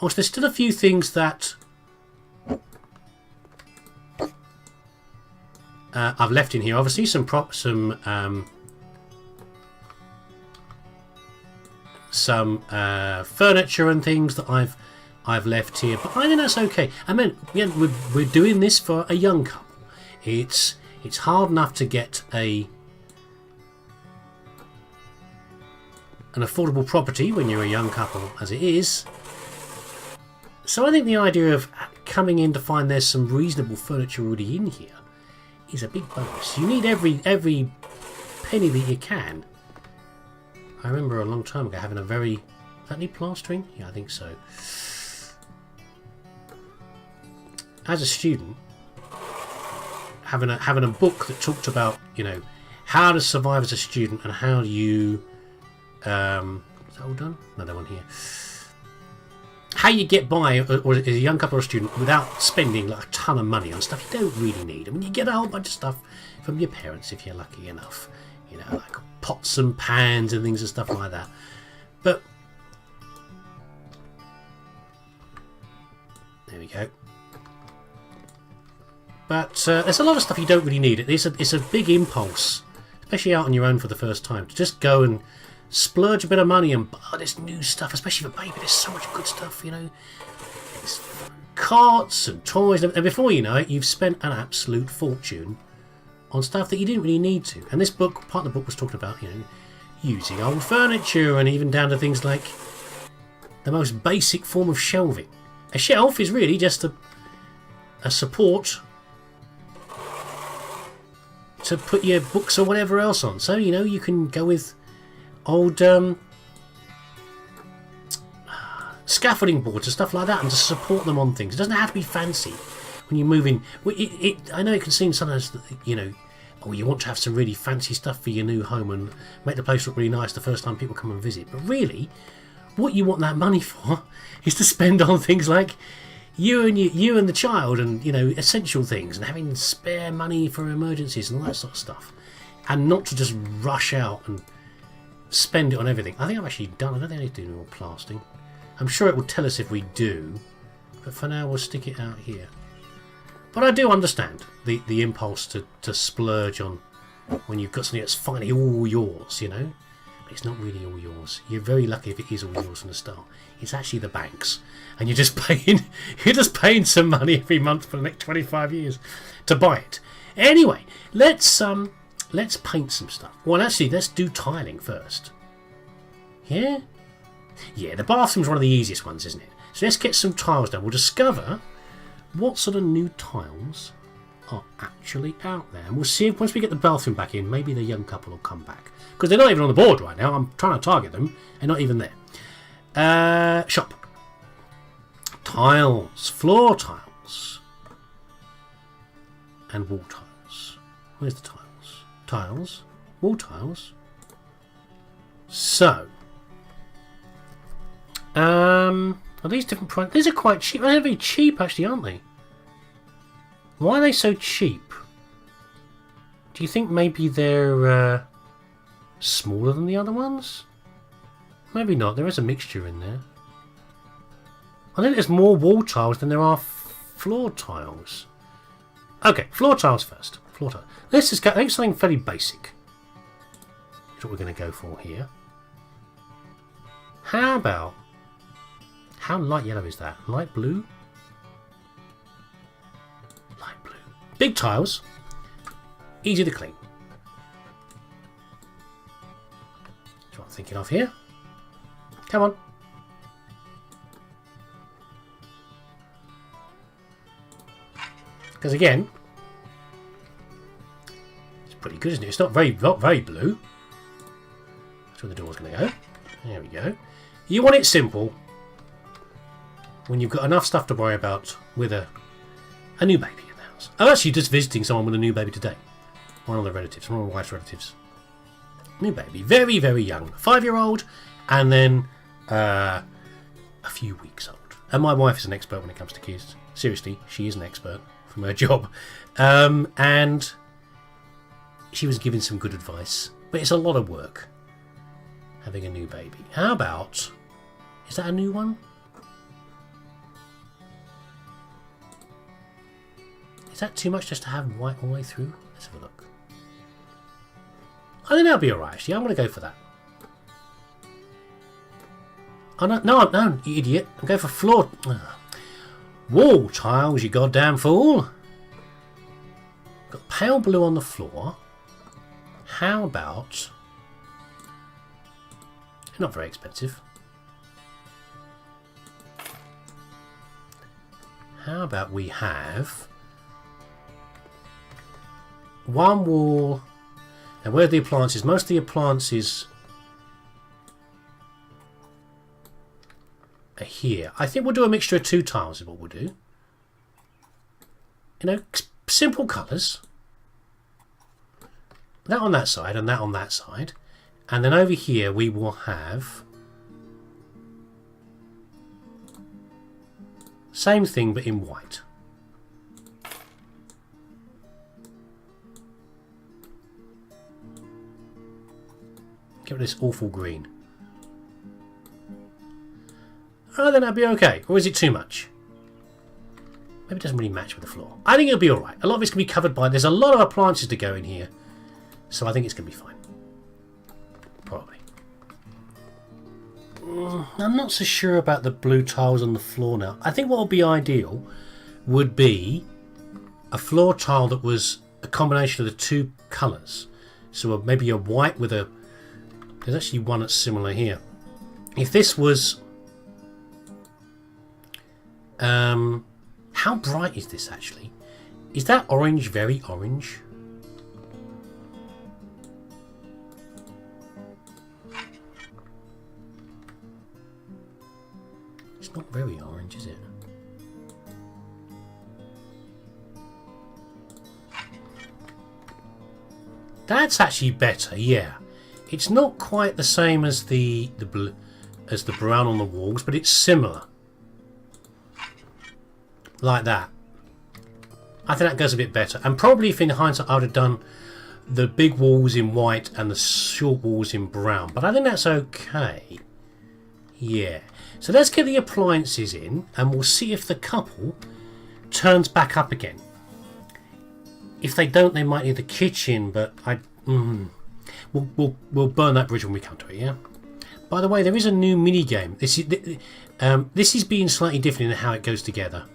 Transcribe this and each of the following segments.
Oh, so there's still a few things that I've left in here. Obviously, some furniture and things that I've left here, but I think that's okay. I mean, yeah, we're doing this for a young couple. It's hard enough to get an affordable property when you're a young couple as it is. So I think the idea of coming in to find there's some reasonable furniture already in here is a big bonus. You need every penny that you can. I remember a long time ago having a very... Does that need plastering? Yeah, I think so. As a student, having a book that talked about, you know, how to survive as a student and how do you... is that all done? Another one here. How you get by, or as a young couple or a student, without spending like a ton of money on stuff you don't really need. I mean, you get a whole bunch of stuff from your parents if you're lucky enough. You know, like pots and pans and things and stuff like that. But there we go. But there's a lot of stuff you don't really need. It's a big impulse, especially out on your own for the first time, to just go and splurge a bit of money and buy this new stuff, especially for baby. There's so much good stuff, you know. There's carts and toys, and before you know it, you've spent an absolute fortune on stuff that you didn't really need to. And this book, part of the book was talking about, you know, using old furniture and even down to things like the most basic form of shelving. A shelf is really just a support to put your books or whatever else on. So, you know, you can go with old scaffolding boards and stuff like that and just support them on things. It doesn't have to be fancy when you move in. I know it can seem sometimes that, you know, oh, you want to have some really fancy stuff for your new home and make the place look really nice the first time people come and visit. But really, what you want that money for is to spend on things like you and the child, and, you know, essential things, and having spare money for emergencies and all that sort of stuff, and not to just rush out and spend it on everything. I think I've actually done. I don't think I need to do more plastering. I'm sure it will tell us if we do, but for now we'll stick it out here. But I do understand the impulse to splurge on when you've got something that's finally all yours, you know. But it's not really all yours. You're very lucky if it is all yours from the start. It's actually the bank's, and you're just paying some money every month for the next 25 years to buy it. Anyway, let's paint some stuff. Well, actually, let's do tiling first. Yeah? Yeah, the bathroom's one of the easiest ones, isn't it? So let's get some tiles done. We'll discover what sort of new tiles are actually out there. And we'll see if once we get the bathroom back in, maybe the young couple will come back. Because they're not even on the board right now. I'm trying to target them. They're not even there. Shop. Tiles. Floor tiles. And wall tiles. Where's the tiles? Tiles. Wall tiles. So. Are these different prices? These are quite cheap. They're very cheap, actually, aren't they? Why are they so cheap? Do you think maybe they're smaller than the other ones? Maybe not. There is a mixture in there. I think there's more wall tiles than there are floor tiles. Okay, floor tiles first. Floor tiles. Let's just get something fairly basic. That's what we're going to go for here. How about... How light yellow is that? Light blue? Light blue. Big tiles. Easy to clean. That's what I'm thinking of here. Come on. Because again, it's pretty good, isn't it? It's not very blue. That's where the door's going to go. There we go. You want it simple when you've got enough stuff to worry about with a new baby in the house. I'm actually just visiting someone with a new baby today. One of the relatives, one of my wife's relatives. New baby. Very, very young. 5-year-old, and then a few weeks old. And my wife is an expert when it comes to kids. Seriously, she is an expert from her job. And she was giving some good advice. But it's a lot of work having a new baby. How about... Is that a new one? Is that too much just to have white all the way through? Let's have a look. I think that'll be alright, actually. I'm going to go for that. Oh, no, you idiot. I'm going for floor... Wall tiles, you goddamn fool. Got pale blue on the floor. How about... Not very expensive. How about we have... one wall... And where are the appliances? Most of the appliances are here. I think we'll do a mixture of 2 tiles is what we'll do. You know, simple colours. That on that side and that on that side. And then over here we will have... same thing but in white. Get rid of this awful green. Oh, then that'd be okay. Or is it too much? Maybe it doesn't really match with the floor. I think it'll be alright. A lot of it's going to be covered by... There's a lot of appliances to go in here. So I think it's going to be fine. Probably. I'm not so sure about the blue tiles on the floor now. I think what would be ideal would be a floor tile that was a combination of the 2 colours. So maybe a white with a... There's actually one that's similar here. If this was... how bright is this actually? Is that orange very orange? It's not very orange, is it? That's actually better, yeah. It's not quite the same as the blue, as the brown on the walls, but it's similar. Like that. I think that goes a bit better. And probably if in hindsight I would have done the big walls in white and the short walls in brown. But I think that's okay. Yeah. So let's get the appliances in and we'll see if the couple turns back up again. If they don't, they might need the kitchen, but we'll burn that bridge when we come to it, yeah? By the way, there is a new mini game. This is being slightly different in how it goes together.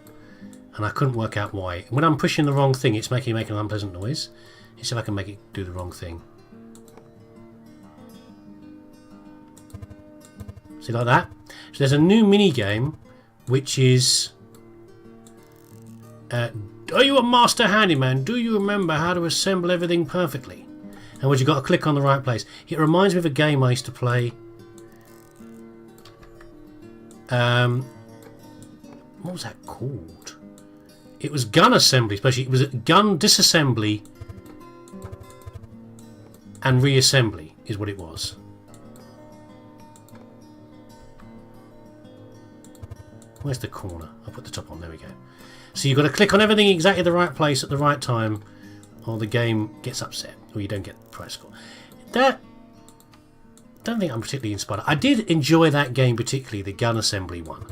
And I couldn't work out why. When I'm pushing the wrong thing, it's making an unpleasant noise. Let's see if I can make it do the wrong thing. See, like that? So there's a new mini game, which is... are you a master handyman? Do you remember how to assemble everything perfectly? And what, you got to click on the right place. It reminds me of a game I used to play. What was that called? It was gun assembly, especially. It was gun disassembly and reassembly is what it was. Where's the corner? I'll put the top on. There we go. So you've got to click on everything exactly the right place at the right time, or the game gets upset, or you don't get the prize score. That... don't think I'm particularly inspired. I did enjoy that game particularly, the gun assembly one.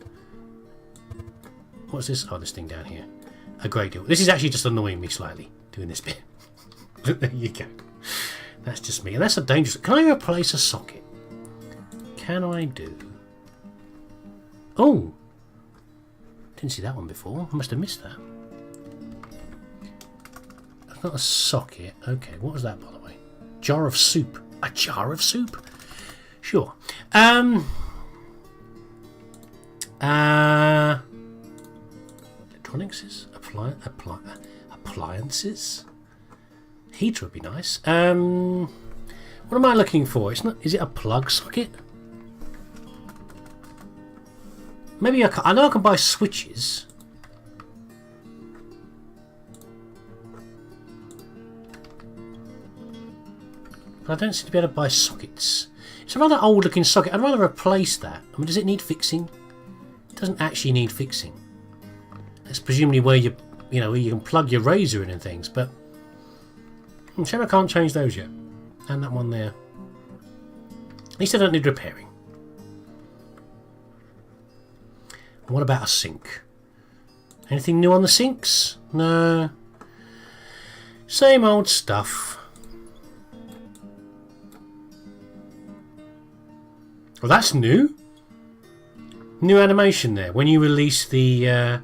What's this? Oh, this thing down here. A great deal. This is actually just annoying me slightly, doing this bit. But there you go. That's just me. And that's a dangerous... Can I replace a socket? Can I do... Oh! Didn't see that one before. I must have missed that. That's not a socket. Okay, what was that, by the way? Jar of soup. A jar of soup? Sure. Electronics? Appliances? Heater would be nice. What am I looking for? It's not. Is it a plug socket? Maybe I know I can buy switches. But I don't seem to be able to buy sockets. It's a rather old looking socket. I'd rather replace that. I mean, does it need fixing? It doesn't actually need fixing. That's presumably where you know, where you can plug your razor in and things, but I'm sure I can't change those yet. And that one there. At least they don't need repairing. And what about a sink? Anything new on the sinks? No. Same old stuff. Well, that's new. New animation there. When you release the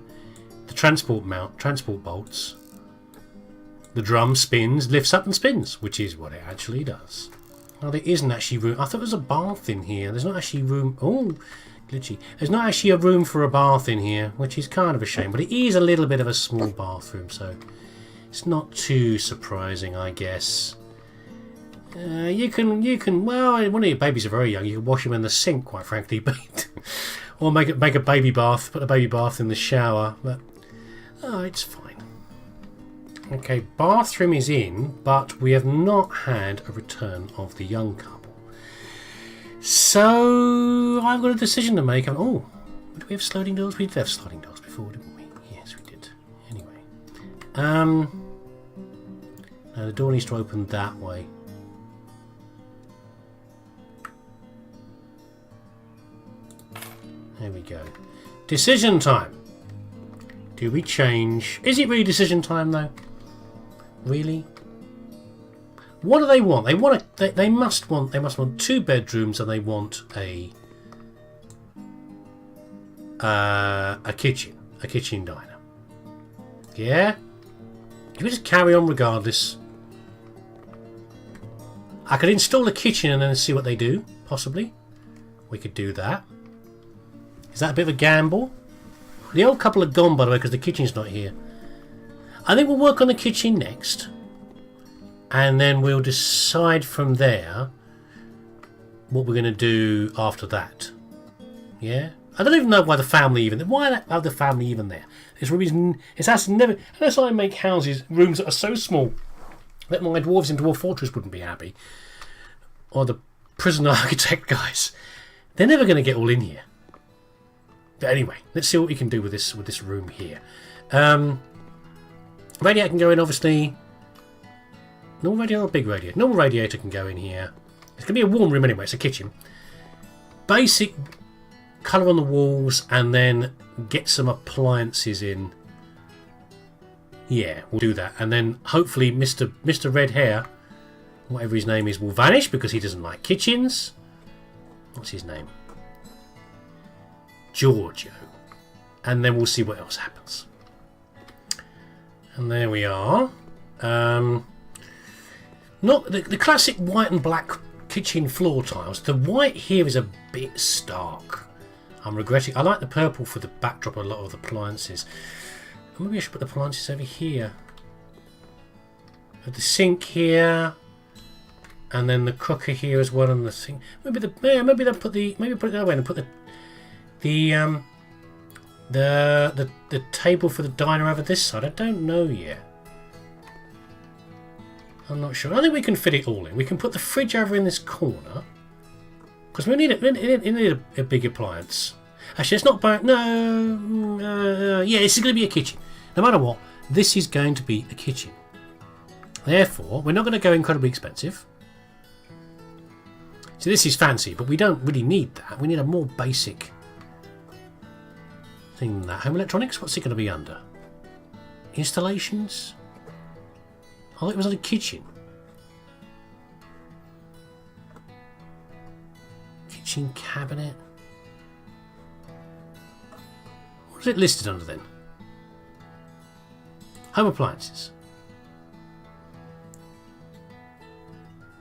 transport bolts, the drum spins, lifts up and spins, which is what it actually does. Oh, there isn't actually room. I thought there was a bath in here. There's not actually room. Oh, glitchy. There's not actually a room for a bath in here, which is kind of a shame. But it is a little bit of a small bathroom, so it's not too surprising, I guess. You can. Well, one of your babies are very young. You can wash them in the sink, quite frankly, but or make a baby bath. Put a baby bath in the shower, but oh, it's fine. Okay, bathroom is in, but we have not had a return of the young couple. So I've got a decision to make. Oh, did we have sliding doors? We did have sliding doors before, didn't we? Yes, we did. Anyway, now the door needs to open that way. There we go. Decision time. Do we change? Is it really decision time though? Really? What do they want? They must want 2 bedrooms, and they want a kitchen diner. Yeah? Can we just carry on regardless? I could install a kitchen and then see what they do, possibly. We could do that. Is that a bit of a gamble? The old couple are gone, by the way, because the kitchen's not here. I think we'll work on the kitchen next, and then we'll decide from there what we're going to do after that. Yeah, I don't even know why the family even have the family even there. There's reason it's has never unless I make rooms that are so small that my dwarves in Dwarf Fortress wouldn't be happy, or the prison architect guys. They're never going to get all in here. But anyway, let's see what we can do with this room here. Radiator can go in, obviously. Normal radiator or big radiator? Normal radiator can go in here. It's going to be a warm room anyway. It's a kitchen. Basic colour on the walls, and then get some appliances in. Yeah, we'll do that. And then hopefully Mr. Red Hair, whatever his name is, will vanish because he doesn't like kitchens. What's his name? Giorgio. And then we'll see what else happens. And there we are. Not the classic white and black kitchen floor tiles. The white here is a bit stark. I'm regretting. I like the purple for the backdrop of a lot of the appliances. Maybe I should put the appliances over here. The sink here, and then the cooker here as well, and the sink. Maybe put it that way and put the table for the diner over this side. I don't know yet. I'm not sure. I think we can fit it all in. We can put the fridge over in this corner because we need a big appliance. Actually, it's not. No. Yeah, this is going to be a kitchen. No matter what, this is going to be a kitchen. Therefore, we're not going to go incredibly expensive. So this is fancy, but we don't really need that. We need a more basic thing than that. Home electronics, what's it going to be under? Installations? Oh, it was under kitchen. Kitchen cabinet. What is it listed under then? Home appliances.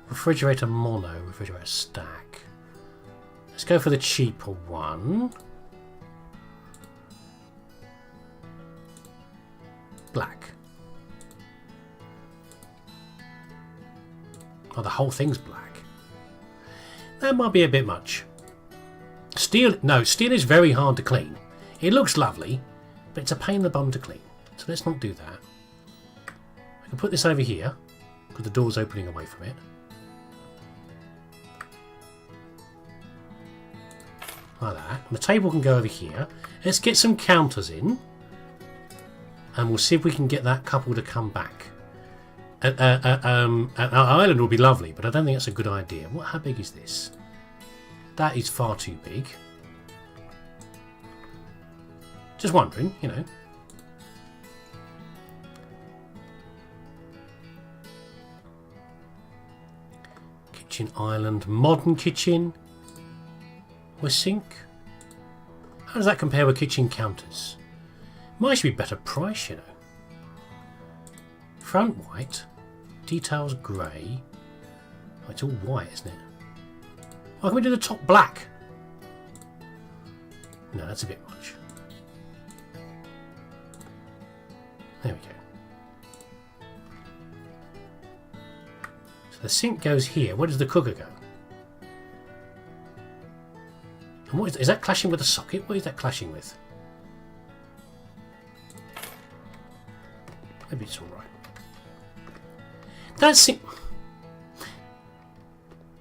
Refrigerator mono, refrigerator stack. Let's go for the cheaper one. Black. Oh, the whole thing's black. That might be a bit much. Steel is very hard to clean. It looks lovely, but it's a pain in the bum to clean. So let's not do that. I can put this over here, because the door's opening away from it. Like that. And the table can go over here. Let's get some counters in, and we'll see if we can get that couple to come back. Our island will be lovely, but I don't think that's a good idea. How big is this? That is far too big. Just wondering, you know. kitchen island. Modern kitchen. With sink. How does that compare with kitchen counters? Might be better price, you know. Front white. Details grey. Oh, it's all white, isn't it? Oh, can we do the top black? No, that's a bit much. There we go. So the sink goes here. Where does the cooker go? And what is that clashing with the socket? What is that clashing with? Maybe it's alright. That sink...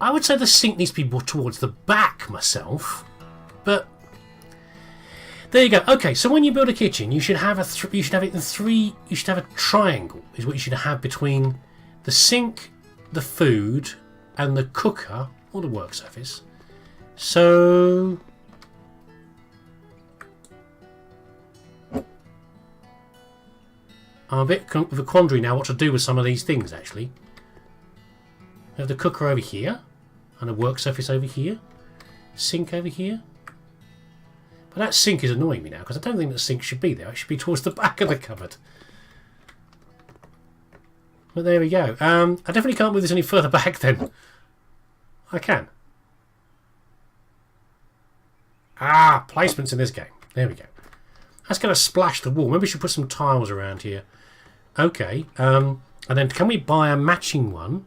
I would say the sink needs to be more towards the back myself. But... there you go. Okay, so when you build a kitchen, you should have you should have it in three. You should have a triangle. Is what you should have between the sink, the food, and the cooker or the work surface. So I'm a bit of a quandary now what to do with some of these things. Actually, we have the cooker over here, and a work surface over here, sink over here. But that sink is annoying me now, because I don't think the sink should be there. It should be towards the back of the cupboard. But there we go. I definitely can't move this any further back then. I can. Ah, placements in this game. There we go. That's going to splash the wall. Maybe we should put some tiles around here. Okay. And then can we buy a matching one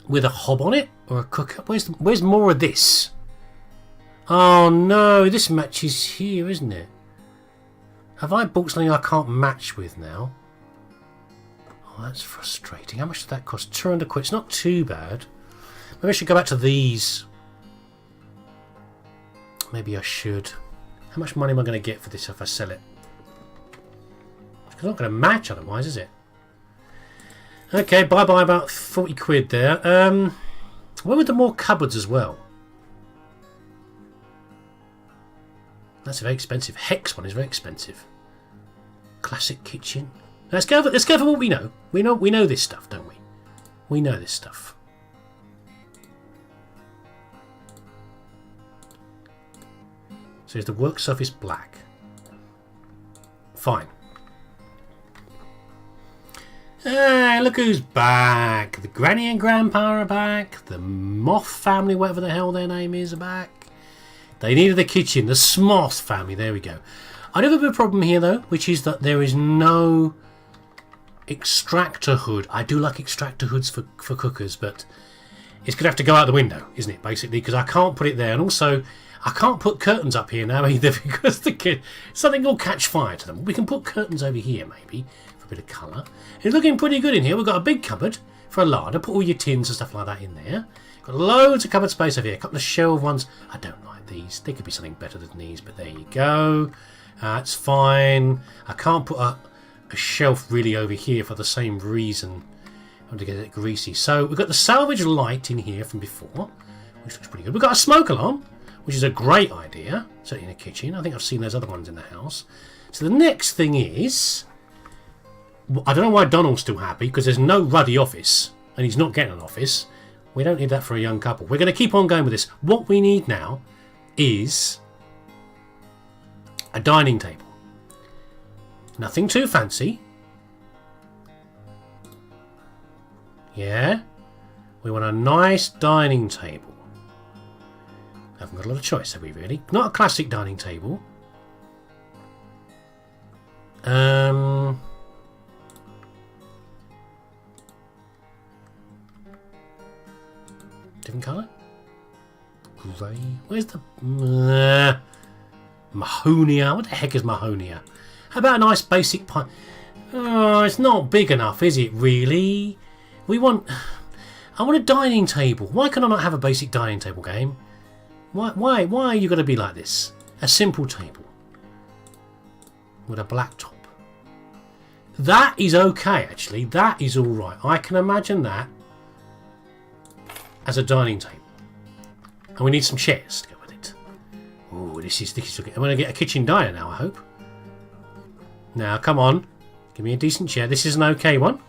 with a hob on it? Or a cooker? Where's more of this? Oh no, this matches here, isn't it? Have I bought something I can't match with now? Oh, that's frustrating. How much did that cost? 200 quid. It's not too bad. Maybe I should go back to these. Maybe I should. How much money am I going to get for this if I sell it? It's not going to match otherwise, is it? Okay, bye-bye about 40 quid there. Where were the more cupboards as well? That's very expensive. Hex one is very expensive. Classic kitchen. Let's go for what we know. We know this stuff, don't we? We know this stuff. So is the work surface black? Fine. Hey, look who's back. The Granny and Grandpa are back. The Moth family, whatever the hell their name is, are back. They needed the kitchen. The Smoth family. There we go. I do have a bit of a problem here, though, which is that there is no extractor hood. I do like extractor hoods for cookers, but it's going to have to go out the window, isn't it, basically, because I can't put it there. And also, I can't put curtains up here now either because something will catch fire to them. We can put curtains over here, maybe, for a bit of colour. It's looking pretty good in here. We've got a big cupboard for a larder. Put all your tins and stuff like that in there. Got loads of cupboard space over here. A couple of shelf ones. I don't like these. They could be something better than these, but there you go. That's fine. I can't put a shelf really over here for the same reason. I want to get it greasy. So we've got the salvage light in here from before, which looks pretty good. We've got a smoke alarm, which is a great idea. Certainly in a kitchen. I think I've seen those other ones in the house. So the next thing is... I don't know why Donald's still happy, because there's no ruddy office, and he's not getting an office. We don't need that for a young couple. We're going to keep on going with this. What we need now is a dining table. Nothing too fancy. Yeah. We want a nice dining table. Haven't got a lot of choice, have we really? Not a classic dining table. Different colour? Grey. Where's the... Mahonia. What the heck is Mahonia? How about a nice basic pine? Oh, it's not big enough, is it, really? I want a dining table. Why can I not have a basic dining table game? Why are you going to be like this? A simple table. With a black top. That is okay, actually. That is alright. I can imagine that as a dining table. And we need some chairs to go with it. Oh, this is looking... I'm going to get a kitchen diner now, I hope. Now, come on. Give me a decent chair. This is an okay one.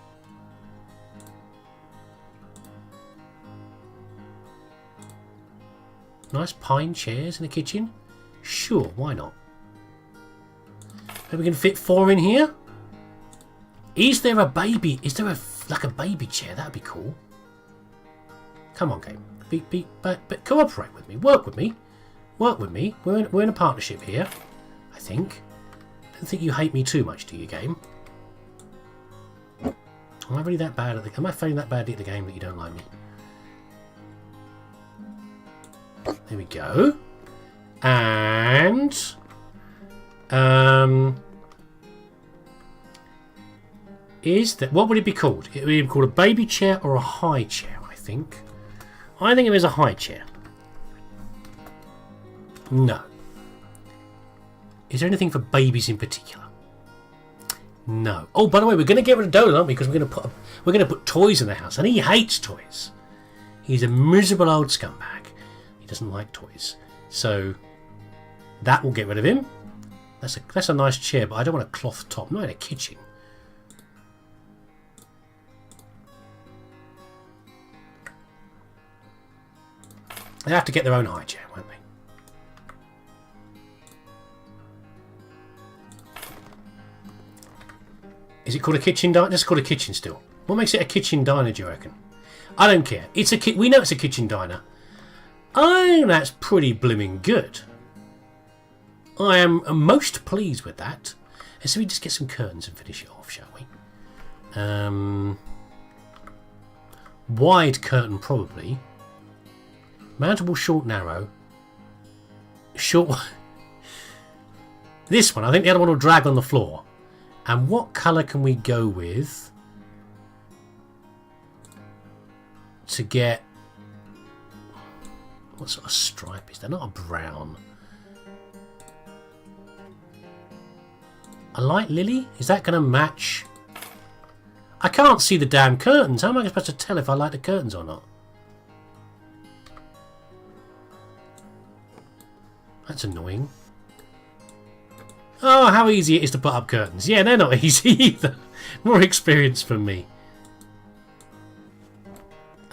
Nice pine chairs in the kitchen. Sure, why not? Maybe we can fit 4 in here. Is there a baby? Is there like a baby chair? That'd be cool. Come on, game. But cooperate with me. Work with me. Work with me. We're in a partnership here. I think. I don't think you hate me too much, do you, game? Am I really that bad at the? Am I failing that badly at the game that you don't like me? There we go. And is that what would it be called? It would be called a baby chair or a high chair, I think. I think it is a high chair. No. Is there anything for babies in particular? No. Oh, by the way, we're going to get rid of Dolan, aren't we? Because we're going to put toys in the house, and he hates toys. He's a miserable old scumbag. He doesn't like toys. So that will get rid of him. That's a nice chair, but I don't want a cloth top. Not in a kitchen. They have to get their own high chair, won't they? Is it called a kitchen diner? It's called a kitchen still. What makes it a kitchen diner, do you reckon? I don't care. It's a we know it's a kitchen diner. I think that's pretty blooming good. I am most pleased with that. And so we just get some curtains and finish it off, shall we? Wide curtain, probably. Mountable, short, narrow. Short. This one, I think the other one will drag on the floor. And what colour can we go with to get... What sort of stripe is that? Not a brown. A light lily? Is that going to match? I can't see the damn curtains. How am I supposed to tell if I like the curtains or not? That's annoying. Oh, how easy it is to put up curtains. Yeah, they're not easy either. More experience from me.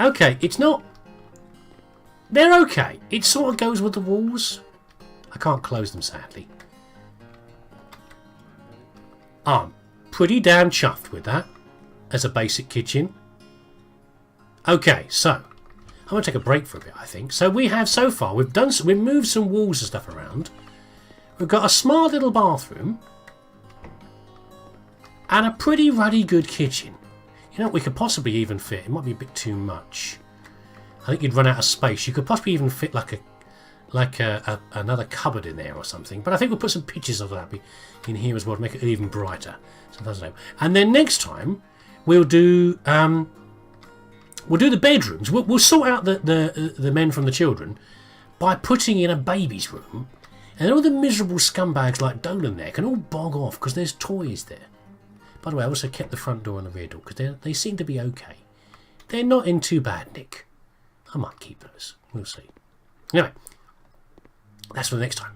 Okay, it's not... They're okay. It sort of goes with the walls. I can't close them, sadly. I'm pretty damn chuffed with that as a basic kitchen. Okay, so I'm going to take a break for a bit, I think. So we have so far, we've moved some walls and stuff around. We've got a smart little bathroom and a pretty ruddy good kitchen. You know what we could possibly even fit? It might be a bit too much. I think you'd run out of space. You could possibly even fit like another cupboard in there or something. But I think we'll put some pictures of that in here as well to make it even brighter. So that's no. And then next time we'll do the bedrooms. We'll sort out the men from the children by putting in a baby's room. And all the miserable scumbags like Dolan there can all bog off because there's toys there. By the way, I also kept the front door and the rear door because they seem to be okay. They're not in too bad, Nick. I might keep those. We'll see. Anyway, that's for the next time.